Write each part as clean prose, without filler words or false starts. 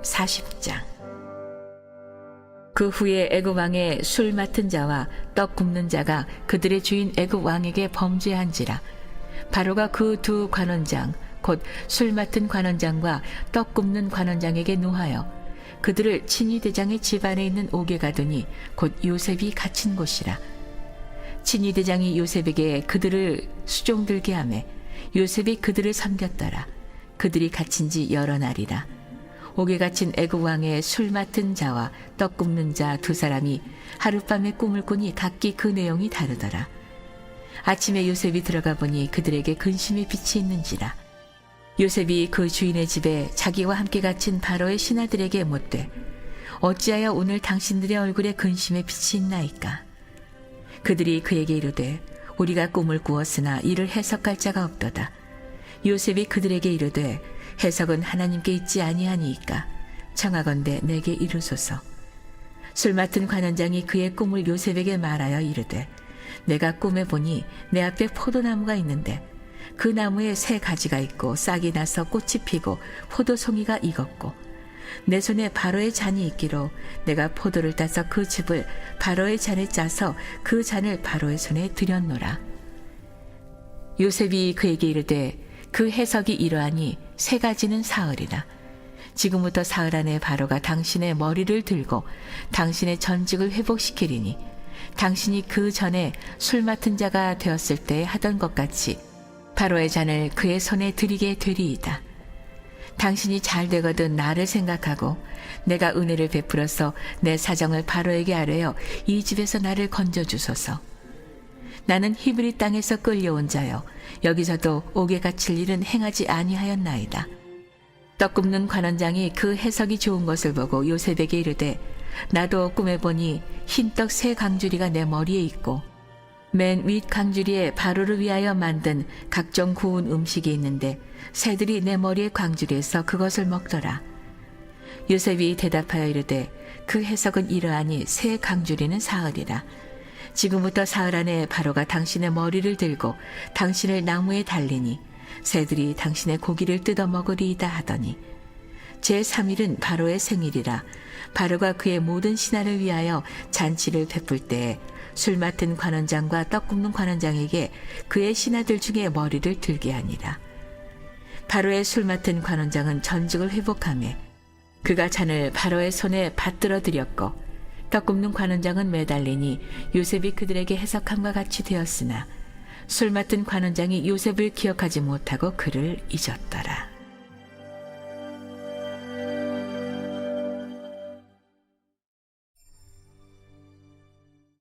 40장. 그 후에 애굽 왕의 술 맡은 자와 떡 굽는 자가 그들의 주인 애굽 왕에게 범죄한지라. 바로가 그 두 관원장 곧 술 맡은 관원장과 떡 굽는 관원장에게 노하여 그들을 친위대장의 집안에 있는 옥에 가두니 곧 요셉이 갇힌 곳이라. 친위대장이 요셉에게 그들을 수종들게 하매 요셉이 그들을 섬겼더라. 그들이 갇힌 지 여러 날이라. 옥에 갇힌 애굽 왕의 술 맡은 자와 떡 굽는 자 두 사람이 하룻밤에 꿈을 꾸니 각기 그 내용이 다르더라. 아침에 요셉이 들어가 보니 그들에게 근심의 빛이 있는지라. 요셉이 그 주인의 집에 자기와 함께 갇힌 바로의 신하들에게 묻되 어찌하여 오늘 당신들의 얼굴에 근심의 빛이 있나이까. 그들이 그에게 이르되 우리가 꿈을 꾸었으나 이를 해석할 자가 없도다. 요셉이 그들에게 이르되 해석은 하나님께 있지 아니하니이까 청하건대 내게 이르소서. 술 맡은 관원장이 그의 꿈을 요셉에게 말하여 이르되 내가 꿈에 보니 내 앞에 포도나무가 있는데 그 나무에 새 가지가 있고 싹이 나서 꽃이 피고 포도송이가 익었고 내 손에 바로의 잔이 있기로 내가 포도를 따서 그 즙을 바로의 잔에 짜서 그 잔을 바로의 손에 들였노라. 요셉이 그에게 이르되 그 해석이 이러하니 세 가지는 사흘이라. 지금부터 사흘 안에 바로가 당신의 머리를 들고 당신의 전직을 회복시키리니 당신이 그 전에 술 맡은 자가 되었을 때 하던 것 같이 바로의 잔을 그의 손에 드리게 되리이다. 당신이 잘 되거든 나를 생각하고 내가 은혜를 베풀어서 내 사정을 바로에게 아뢰어 이 집에서 나를 건져주소서. 나는 히브리 땅에서 끌려온 자여 여기서도 옥에 갇힐 일은 행하지 아니하였나이다. 떡 굽는 관원장이 그 해석이 좋은 것을 보고 요셉에게 이르되 나도 꿈에 보니 흰떡 세 강주리가 내 머리에 있고 맨 윗 강주리에 바로를 위하여 만든 각종 구운 음식이 있는데 새들이 내 머리에 광주리에서 그것을 먹더라. 요셉이 대답하여 이르되 그 해석은 이러하니 새 강주리는 사흘이라. 지금부터 사흘 안에 바로가 당신의 머리를 들고 당신을 나무에 달리니 새들이 당신의 고기를 뜯어 먹으리이다 하더니 제3일은 바로의 생일이라. 바로가 그의 모든 신하를 위하여 잔치를 베풀 때에 술 맡은 관원장과 떡 굽는 관원장에게 그의 신하들 중에 머리를 들게 하니라. 바로의 술 맡은 관원장은 전직을 회복하며 그가 잔을 바로의 손에 받들어 드렸고 떡 굽는 관원장은 매달리니 요셉이 그들에게 해석함과 같이 되었으나 술 맡은 관원장이 요셉을 기억하지 못하고 그를 잊었더라.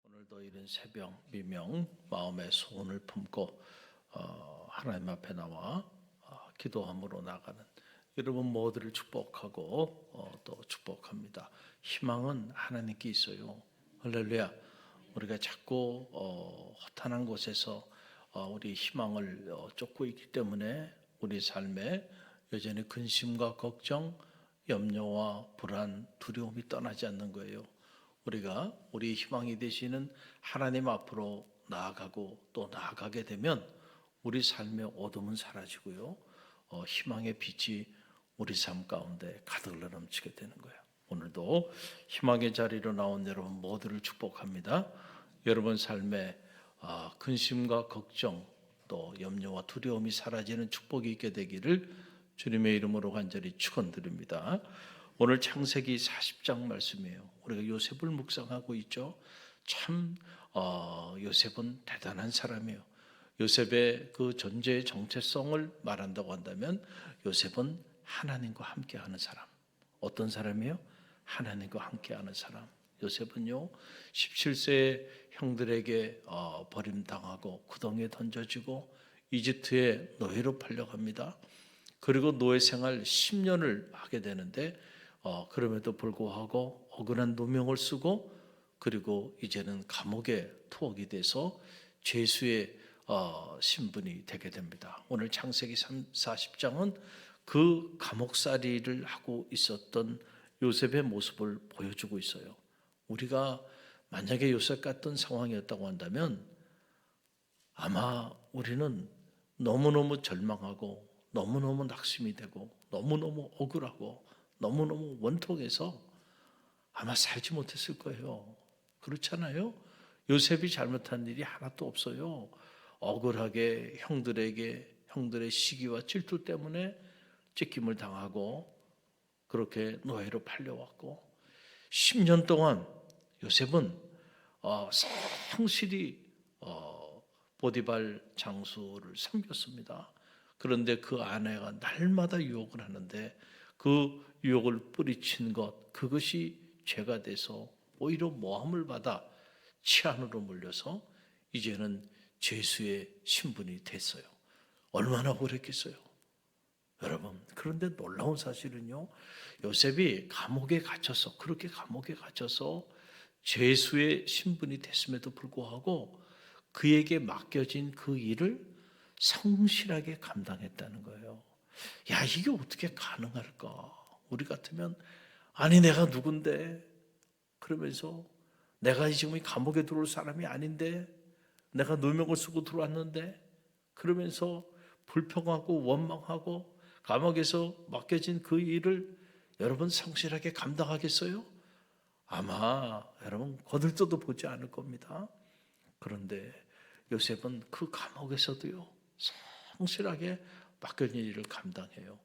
오늘도 이른 새벽 미명 마음의 소원을 품고 하나님 앞에 나와 기도함으로 나가는 여러분 모두를 축복하고 또 축복합니다. 희망은 하나님께 있어요. 할렐루야. 우리가 자꾸 허탄한 곳에서 우리 희망을 쫓고 있기 때문에 우리 삶에 여전히 근심과 걱정, 염려와 불안, 두려움이 떠나지 않는 거예요. 우리가 우리 희망이 되시는 하나님 앞으로 나아가고 또 나아가게 되면 우리 삶의 어둠은 사라지고요. 희망의 빛이 우리 삶 가운데 가득 넘치게 되는 거예요. 오늘도 희망의 자리로 나온 여러분 모두를 축복합니다. 여러분 삶에 근심과 걱정 또 염려와 두려움이 사라지는 축복이 있게 되기를 주님의 이름으로 간절히 축원드립니다. 오늘 창세기 40장 말씀이에요. 우리가 요셉을 묵상하고 있죠. 참 요셉은 대단한 사람이에요. 요셉의 그 존재의 정체성을 말한다고 한다면 요셉은 하나님과 함께하는 사람. 어떤 사람이에요? 하나님과 함께하는 사람. 요셉은요 17세의 형들에게 버림당하고 구덩이에 던져지고 이집트의 노예로 팔려갑니다. 그리고 노예 생활 10년을 하게 되는데 그럼에도 불구하고 억울한 누명을 쓰고 그리고 이제는 감옥에 투옥이 돼서 죄수의 신분이 되게 됩니다. 오늘 창세기 40장은 그 감옥살이를 하고 있었던 요셉의 모습을 보여주고 있어요. 우리가 만약에 요셉 같은 상황이었다고 한다면 아마 우리는 너무너무 절망하고 너무너무 낙심이 되고 너무너무 억울하고 너무너무 원통해서 아마 살지 못했을 거예요. 그렇잖아요. 요셉이 잘못한 일이 하나도 없어요. 억울하게 형들의 시기와 질투 때문에 찢김을 당하고 그렇게 노예로 팔려왔고 10년 동안 요셉은 성실히 보디발 장수를 섬겼습니다. 그런데 그 아내가 날마다 유혹을 하는데 그 유혹을 뿌리친 것, 그것이 죄가 돼서 오히려 모함을 받아 치안으로 몰려서 이제는 죄수의 신분이 됐어요. 얼마나 그랬겠어요. 여러분, 그런데 놀라운 사실은요, 요셉이 그렇게 감옥에 갇혀서 죄수의 신분이 됐음에도 불구하고 그에게 맡겨진 그 일을 성실하게 감당했다는 거예요. 야, 이게 어떻게 가능할까? 우리 같으면 아니 내가 누군데? 그러면서 내가 지금 이 감옥에 들어올 사람이 아닌데 내가 누명을 쓰고 들어왔는데 그러면서 불평하고 원망하고 감옥에서 맡겨진 그 일을 여러분 성실하게 감당하겠어요? 아마 여러분 거들떠도 보지 않을 겁니다. 그런데 요셉은 그 감옥에서도요 성실하게 맡겨진 일을 감당해요.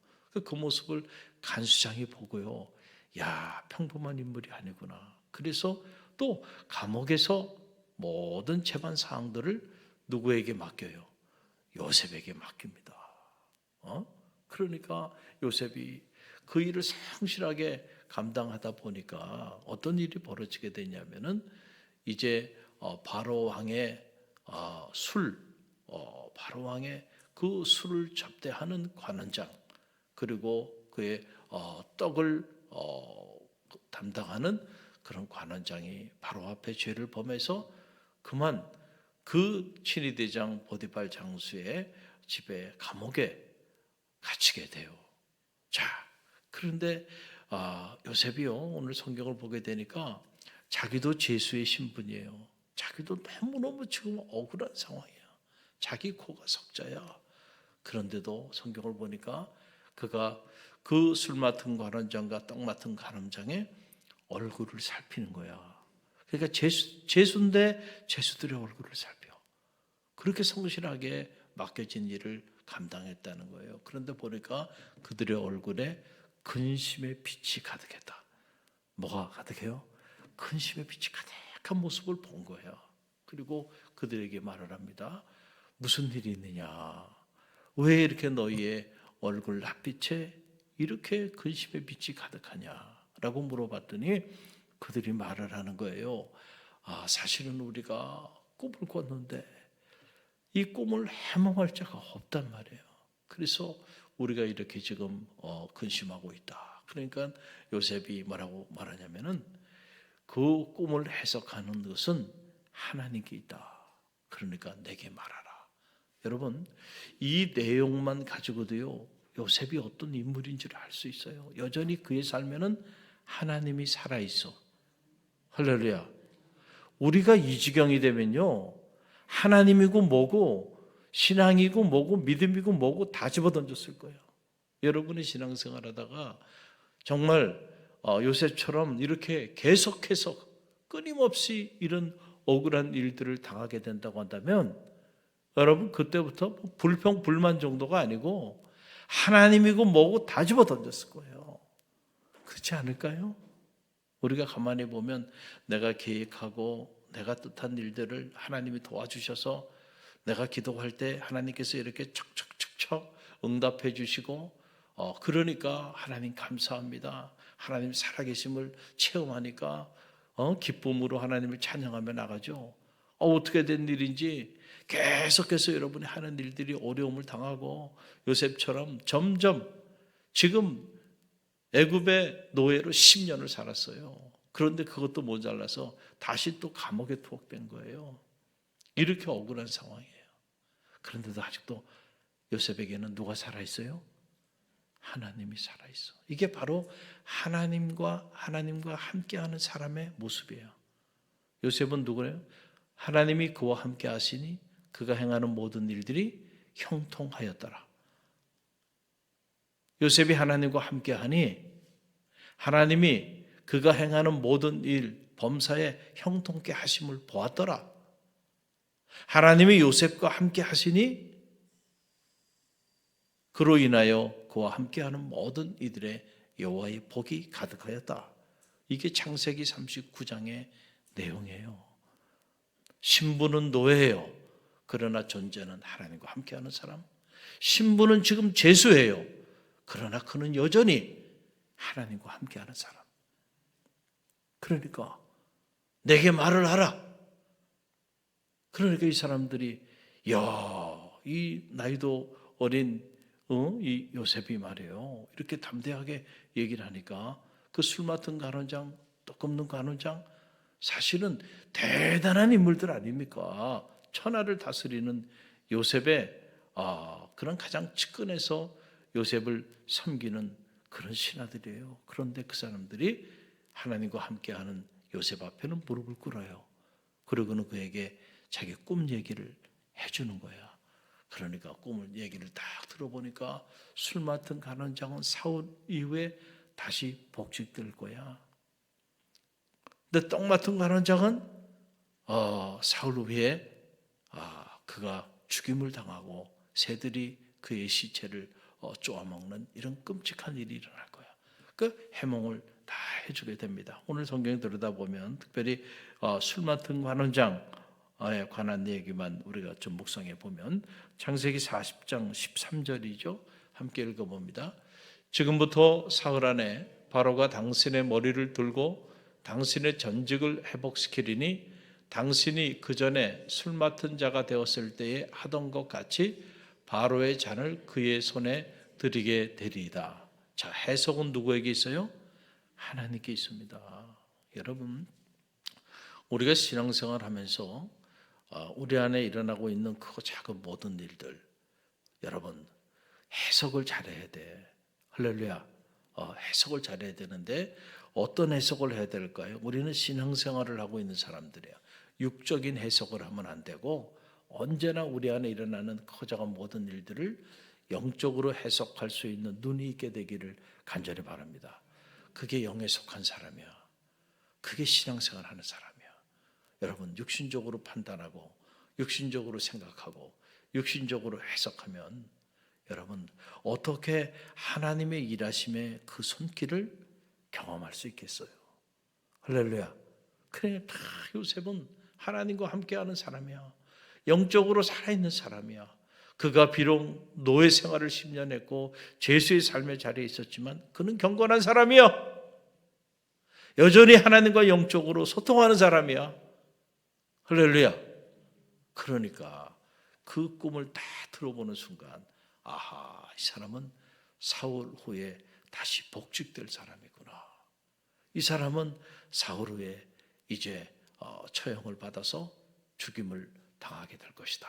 그 모습을 간수장이 보고요, 야, 평범한 인물이 아니구나. 그래서 또 감옥에서 모든 재반 사항들을 누구에게 맡겨요? 요셉에게 맡깁니다. 그러니까 요셉이 그 일을 성실하게 감당하다 보니까 어떤 일이 벌어지게 되냐면은 이제 바로 왕의 바로 왕의 그 술을 접대하는 관원장, 그리고 그의 떡을 담당하는 그런 관원장이 바로 앞에 죄를 범해서 그만 그 친위대장 보디발 장수의 집에 감옥에 갇히게 돼요. 자, 그런데 요셉이요, 오늘 성경을 보게 되니까 자기도 죄수의 신분이에요. 자기도 너무너무 지금 억울한 상황이야. 자기 코가 석자야. 그런데도 성경을 보니까 그가 그 술 맡은 관원장과 떡 맡은 관원장의 얼굴을 살피는 거야. 그러니까 죄수인데 죄수들의 얼굴을 살펴. 그렇게 성실하게 맡겨진 일을 감당했다는 거예요. 그런데 보니까 그들의 얼굴에 근심의 빛이 가득했다. 뭐가 가득해요? 근심의 빛이 가득한 모습을 본 거예요. 그리고 그들에게 말을 합니다. 무슨 일이 있느냐? 왜 이렇게 너희의 얼굴 낯빛에 이렇게 근심의 빛이 가득하냐? 라고 물어봤더니 그들이 말을 하는 거예요. 사실은 우리가 꿈을 꿨는데 이 꿈을 해몽할 자가 없단 말이에요. 그래서 우리가 이렇게 지금 근심하고 있다. 그러니까 요셉이 뭐라고 말하냐면은 그 꿈을 해석하는 것은 하나님께 있다. 그러니까 내게 말하라. 여러분, 이 내용만 가지고도요 요셉이 어떤 인물인지를 알 수 있어요. 여전히 그의 삶에는 하나님이 살아있어. 할렐루야. 우리가 이 지경이 되면요 하나님이고 뭐고 신앙이고 뭐고 믿음이고 뭐고 다 집어던졌을 거예요. 여러분이 신앙생활 하다가 정말 요셉처럼 이렇게 계속해서 끊임없이 이런 억울한 일들을 당하게 된다고 한다면 여러분 그때부터 불평 불만 정도가 아니고 하나님이고 뭐고 다 집어던졌을 거예요. 그렇지 않을까요? 우리가 가만히 보면 내가 계획하고 내가 뜻한 일들을 하나님이 도와주셔서 내가 기도할 때 하나님께서 이렇게 척척척척 응답해 주시고 그러니까 하나님 감사합니다. 하나님 살아계심을 체험하니까 기쁨으로 하나님을 찬양하며 나가죠. 어떻게 된 일인지 계속해서 여러분이 하는 일들이 어려움을 당하고 요셉처럼 점점 지금 애굽의 노예로 10년을 살았어요. 그런데 그것도 모자라서 다시 또 감옥에 투옥된 거예요. 이렇게 억울한 상황이에요. 그런데도 아직도 요셉에게는 누가 살아있어요? 하나님이 살아있어. 이게 바로 하나님과 함께하는 사람의 모습이에요. 요셉은 누구예요? 하나님이 그와 함께 하시니 그가 행하는 모든 일들이 형통하였더라. 요셉이 하나님과 함께하니 하나님이 그가 행하는 모든 일, 범사에 형통케 하심을 보았더라. 하나님이 요셉과 함께 하시니 그로 인하여 그와 함께하는 모든 이들의 여호와의 복이 가득하였다. 이게 창세기 39장의 내용이에요. 신부는 노예예요. 그러나 존재는 하나님과 함께하는 사람. 신부는 지금 죄수예요. 그러나 그는 여전히 하나님과 함께하는 사람. 그러니까 내게 말을 하라. 그러니까 이 사람들이 이 나이도 어린 이 요셉이 말이에요. 이렇게 담대하게 얘기를 하니까 그 술 맡은 간원장, 떡 없는 간원장 사실은 대단한 인물들 아닙니까? 천하를 다스리는 요셉의 그런 가장 측근에서 요셉을 섬기는 그런 신하들이에요. 그런데 그 사람들이 하나님과 함께하는 요셉 앞에는 무릎을 꿇어요. 그러고는 그에게 자기 꿈 얘기를 해주는 거야. 그러니까 꿈을 얘기를 딱 들어보니까 술 맡은 간원장은 사울 이후에 다시 복직될 거야. 근데 떡 맡은 간원장은 사울 후에 그가 죽임을 당하고 새들이 그의 시체를 쪼아먹는 이런 끔찍한 일이 일어날 거야. 그 해몽을 다 해주게 됩니다. 오늘 성경 들여다보면 특별히 술 맡은 관원장에 관한 얘기만 우리가 좀 묵상해 보면 창세기 40장 13절이죠. 함께 읽어봅니다. 지금부터 사흘 안에 바로가 당신의 머리를 들고 당신의 전직을 회복시키리니 당신이 그 전에 술 맡은 자가 되었을 때에 하던 것 같이 바로의 잔을 그의 손에 드리게 되리이다. 자, 해석은 누구에게 있어요? 하나님께 있습니다. 여러분, 우리가 신앙생활 하면서 우리 안에 일어나고 있는 크고 작은 모든 일들, 여러분 해석을 잘해야 돼. 할렐루야. 해석을 잘해야 되는데 어떤 해석을 해야 될까요? 우리는 신앙생활을 하고 있는 사람들이야. 육적인 해석을 하면 안 되고 언제나 우리 안에 일어나는 크고 작은 모든 일들을 영적으로 해석할 수 있는 눈이 있게 되기를 간절히 바랍니다. 그게 영에 속한 사람이야. 그게 신앙생활 하는 사람이야. 여러분, 육신적으로 판단하고 육신적으로 생각하고 육신적으로 해석하면 여러분 어떻게 하나님의 일하심의 그 손길을 경험할 수 있겠어요? 할렐루야. 그래, 다 요셉은 하나님과 함께하는 사람이야. 영적으로 살아있는 사람이야. 그가 비록 노예 생활을 10년 했고 죄수의 삶의 자리에 있었지만 그는 경건한 사람이야. 여전히 하나님과 영적으로 소통하는 사람이야. 할렐루야. 그러니까 그 꿈을 다 들어보는 순간 아하, 이 사람은 사울 후에 다시 복직될 사람이구나. 이 사람은 사울 후에 이제 처형을 받아서 죽임을 당하게 될 것이다.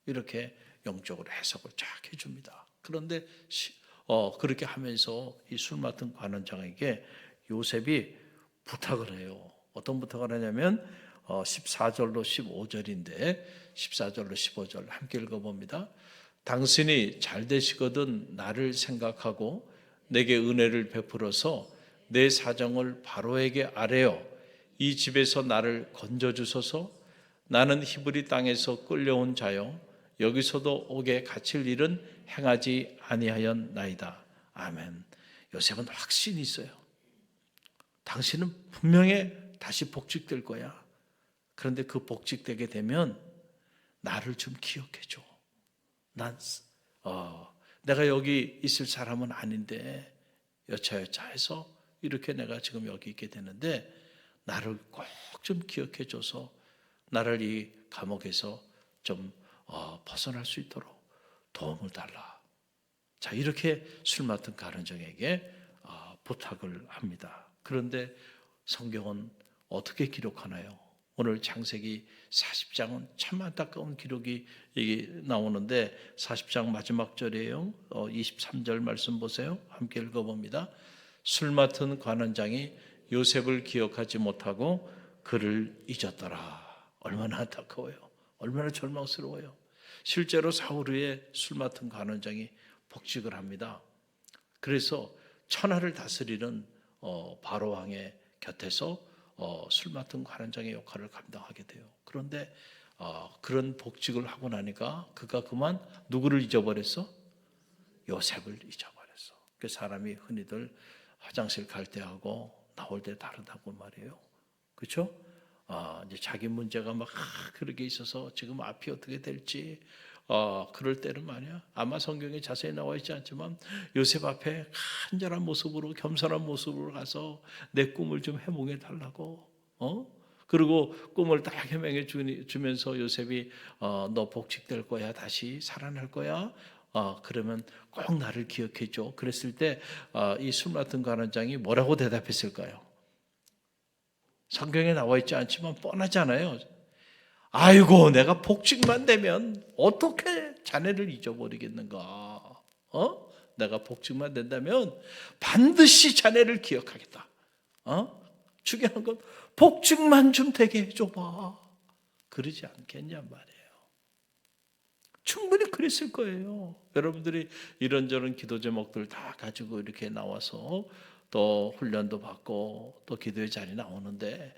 이렇게 영적으로 해석을 쫙 해줍니다. 그런데 그렇게 하면서 이 술 맡은 관원장에게 요셉이 부탁을 해요. 어떤 부탁을 하냐면 14절로 15절인데 14절로 15절 함께 읽어봅니다. 당신이 잘 되시거든 나를 생각하고 내게 은혜를 베풀어서 내 사정을 바로에게 아뢰어 이 집에서 나를 건져주소서. 나는 히브리 땅에서 끌려온 자요 여기서도 옥에 갇힐 일은 행하지 아니하였나이다. 아멘. 요셉은 확신이 있어요. 당신은 분명히 다시 복직될 거야. 그런데 그 복직되게 되면 나를 좀 기억해줘. 내가 여기 있을 사람은 아닌데 여차여차해서 이렇게 내가 지금 여기 있게 되는데 나를 꼭 좀 기억해줘서 나를 이 감옥에서 좀 벗어날 수 있도록 도움을 달라. 자, 이렇게 술 맡은 간원장에게 부탁을 합니다. 그런데 성경은 어떻게 기록하나요? 오늘 창세기 40장은 참 안타까운 기록이 나오는데 40장 마지막 절이에요. 23절 말씀 보세요. 함께 읽어봅니다. 술 맡은 관원장이 요셉을 기억하지 못하고 그를 잊었더라. 얼마나 안타까워요. 얼마나 절망스러워요. 실제로 사울 후에 술 맡은 관원장이 복직을 합니다. 그래서 천하를 다스리는 바로 왕의 곁에서 술 맡은 관원장의 역할을 감당하게 돼요. 그런데 그런 복직을 하고 나니까 그가 그만 누구를 잊어버렸어? 요셉을 잊어버렸어. 그 사람이 흔히들 화장실 갈 때 하고 나올 때 다르다고 말이에요. 그렇죠? 이제 자기 문제가 막 그렇게 있어서 지금 앞이 어떻게 될지 그럴 때는 말이야. 아마 성경에 자세히 나와 있지 않지만 요셉 앞에 간절한 모습으로 겸손한 모습으로 가서 내 꿈을 좀 해몽해 달라고. 그리고 꿈을 딱 해명해 주면서 요셉이 너 복직될 거야. 다시 살아날 거야. 그러면 꼭 나를 기억해 줘. 그랬을 때 이 술 맡은 관원장이 뭐라고 대답했을까요? 성경에 나와 있지 않지만 뻔하잖아요. 아이고, 내가 복직만 되면 어떻게 자네를 잊어버리겠는가? 내가 복직만 된다면 반드시 자네를 기억하겠다. 중요한 건 복직만 좀 되게 해줘봐. 그러지 않겠냔 말이에요. 충분히 그랬을 거예요. 여러분들이 이런저런 기도 제목들 다 가지고 이렇게 나와서 또 훈련도 받고 또 기도의 자리 나오는데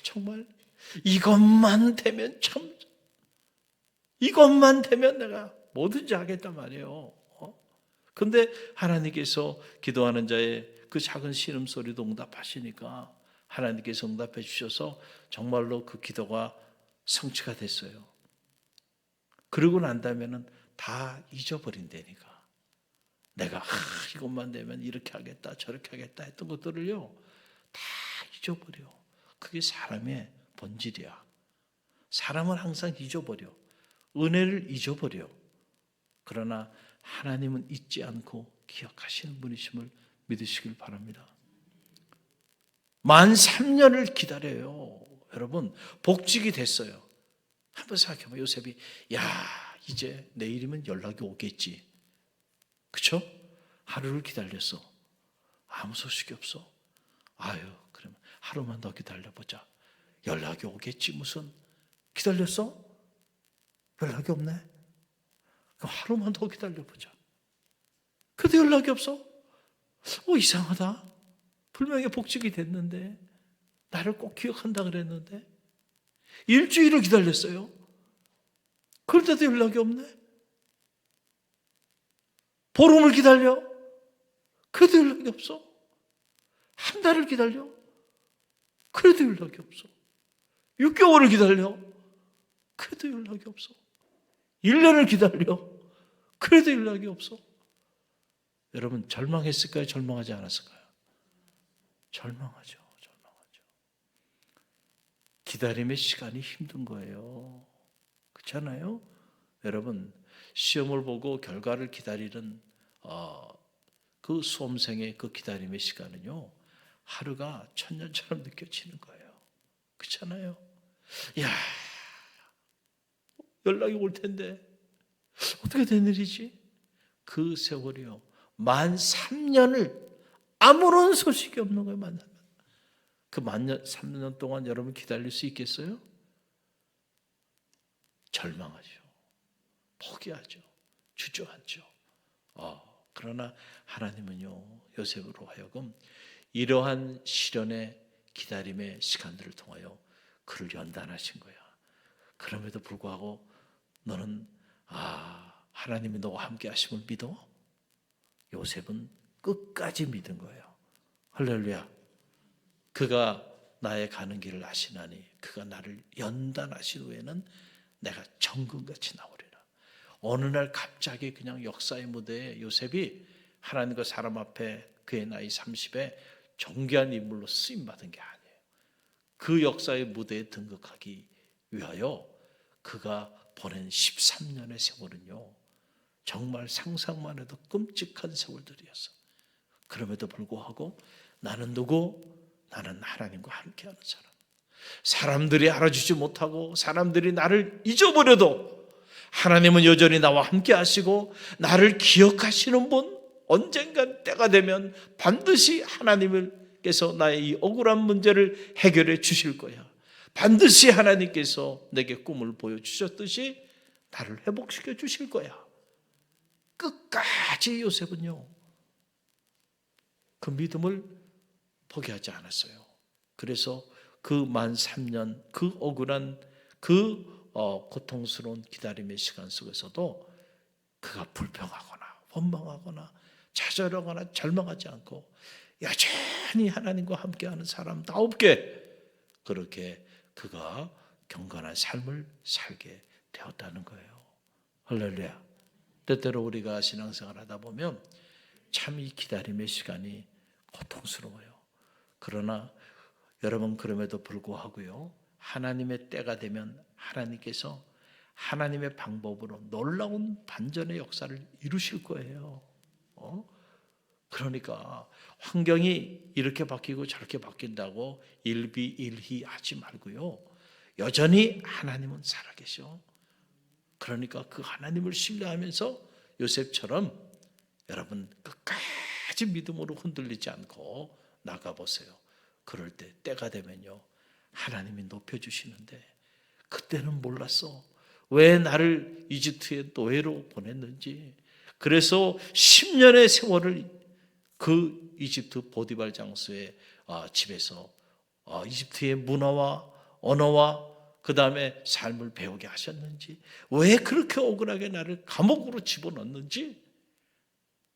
정말 이것만 되면 이것만 되면 내가 뭐든지 하겠단 말이에요. 근데 하나님께서 기도하는 자의 그 작은 신음소리도 응답하시니까 하나님께서 응답해 주셔서 정말로 그 기도가 성취가 됐어요. 그러고 난 다음에는 다 잊어버린다니까. 내가 이것만 되면 이렇게 하겠다 저렇게 하겠다 했던 것들을요 다 잊어버려. 그게 사람의 본질이야. 사람은 항상 잊어버려. 은혜를 잊어버려. 그러나 하나님은 잊지 않고 기억하시는 분이심을 믿으시길 바랍니다. 만 3년을 기다려요. 여러분 복직이 됐어요. 한번 생각해봐. 요셉이 이제 내일이면 연락이 오겠지. 그렇죠? 하루를 기다렸어. 아무 소식이 없어. 그러면 하루만 더 기다려보자. 연락이 오겠지 무슨. 기다렸어? 연락이 없네. 그럼 하루만 더 기다려보자. 그래도 연락이 없어? 이상하다. 분명히 복직이 됐는데 나를 꼭 기억한다 그랬는데 일주일을 기다렸어요. 그런데도 연락이 없네. 보름을 기다려. 그래도 연락이 없어. 한 달을 기다려. 그래도 연락이 없어. 6개월을 기다려. 그래도 연락이 없어. 1년을 기다려. 그래도 연락이 없어. 여러분 절망했을까요? 절망하지 않았을까요? 절망하죠. 기다림의 시간이 힘든 거예요. 그렇잖아요? 여러분 시험을 보고 결과를 기다리는 그 수험생의 그 기다림의 시간은요 하루가 천년처럼 느껴지는 거예요. 그렇잖아요? 연락이 올 텐데 어떻게 된 일이지? 그 세월이요 만 3년을 아무런 소식이 없는 거예요. 만 3년. 그 만 3년 동안 여러분 기다릴 수 있겠어요? 절망하죠. 포기하죠. 주저앉죠. 그러나 하나님은요 요셉으로 하여금 이러한 시련의 기다림의 시간들을 통하여 그를 연단하신 거야. 그럼에도 불구하고 너는 하나님이 너와 함께 하심을 믿어? 요셉은 끝까지 믿은 거예요. 할렐루야. 그가 나의 가는 길을 아시나니 그가 나를 연단하신 후에는 내가 정금같이 나오리라. 어느 날 갑자기 그냥 역사의 무대에 요셉이 하나님과 사람 앞에 그의 나이 30에 존귀한 인물로 쓰임받은 게 아니에요. 그 역사의 무대에 등극하기 위하여 그가 보낸 13년의 세월은요 정말 상상만 해도 끔찍한 세월들이었어. 그럼에도 불구하고 나는 누구? 나는 하나님과 함께하는 사람. 사람들이 알아주지 못하고 사람들이 나를 잊어버려도 하나님은 여전히 나와 함께 하시고 나를 기억하시는 분, 언젠간 때가 되면 반드시 하나님께서 나의 이 억울한 문제를 해결해 주실 거야. 반드시 하나님께서 내게 꿈을 보여주셨듯이 나를 회복시켜 주실 거야. 끝까지 요셉은요 그 믿음을 포기하지 않았어요. 그래서 그 만 3년 그 억울한 그 고통스러운 기다림의 시간 속에서도 그가 불평하거나 원망하거나 좌절하거나 절망하지 않고 여전히 하나님과 함께하는 사람 9개, 그렇게 그가 경건한 삶을 살게 되었다는 거예요. 할렐루야. 때때로 우리가 신앙생활 하다 보면 참 이 기다림의 시간이 고통스러워요. 그러나 여러분, 그럼에도 불구하고요, 하나님의 때가 되면 하나님께서 하나님의 방법으로 놀라운 반전의 역사를 이루실 거예요. 그러니까 환경이 이렇게 바뀌고 저렇게 바뀐다고 일비일희 하지 말고요, 여전히 하나님은 살아계셔. 그러니까 그 하나님을 신뢰하면서 요셉처럼 여러분 끝까지 믿음으로 흔들리지 않고 나가보세요. 그럴 때 때가 되면요, 하나님이 높여주시는데 그때는 몰랐어. 왜 나를 이집트의 노예로 보냈는지. 그래서 10년의 세월을 그 이집트 보디발 장수의 집에서 이집트의 문화와 언어와 그 다음에 삶을 배우게 하셨는지, 왜 그렇게 억울하게 나를 감옥으로 집어넣는지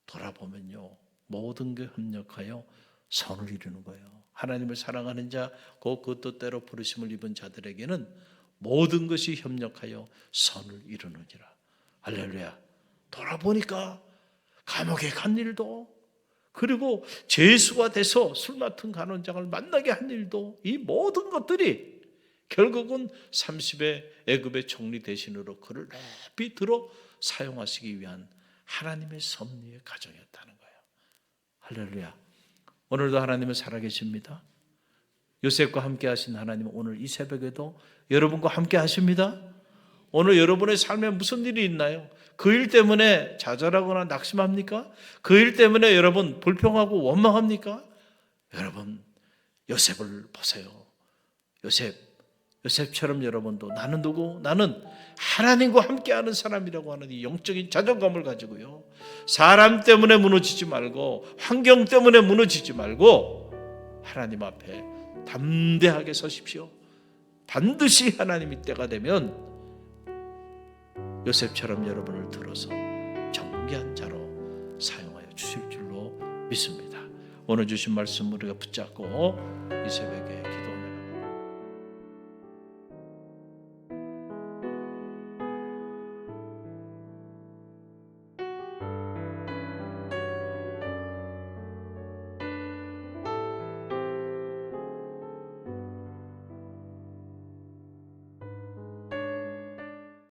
돌아보면요, 모든 게 협력하여 선을 이루는 거예요. 하나님을 사랑하는 자, 그 뜻대로 부르심을 입은 자들에게는 모든 것이 협력하여 선을 이루느니라. 할렐루야. 돌아보니까 감옥에 간 일도, 그리고 죄수가 돼서 술 맡은 간원장을 만나게 한 일도, 이 모든 것들이 결국은 30의 애굽의 총리 대신으로 그를 높이 들어 사용하시기 위한 하나님의 섭리의 가정이었다는 거예요. 할렐루야. 오늘도 하나님은 살아계십니다. 요셉과 함께 하신 하나님은 오늘 이 새벽에도 여러분과 함께 하십니다. 오늘 여러분의 삶에 무슨 일이 있나요? 그 일 때문에 좌절하거나 낙심합니까? 그 일 때문에 여러분 불평하고 원망합니까? 여러분, 요셉을 보세요. 요셉처럼 여러분도 나는 누구? 나는 하나님과 함께하는 사람이라고 하는 이 영적인 자존감을 가지고요, 사람 때문에 무너지지 말고 환경 때문에 무너지지 말고 하나님 앞에 담대하게 서십시오. 반드시 하나님이 때가 되면 요셉처럼 여러분을 들어서 정결한 자로 사용하여 주실 줄로 믿습니다. 오늘 주신 말씀 우리가 붙잡고 이 새벽에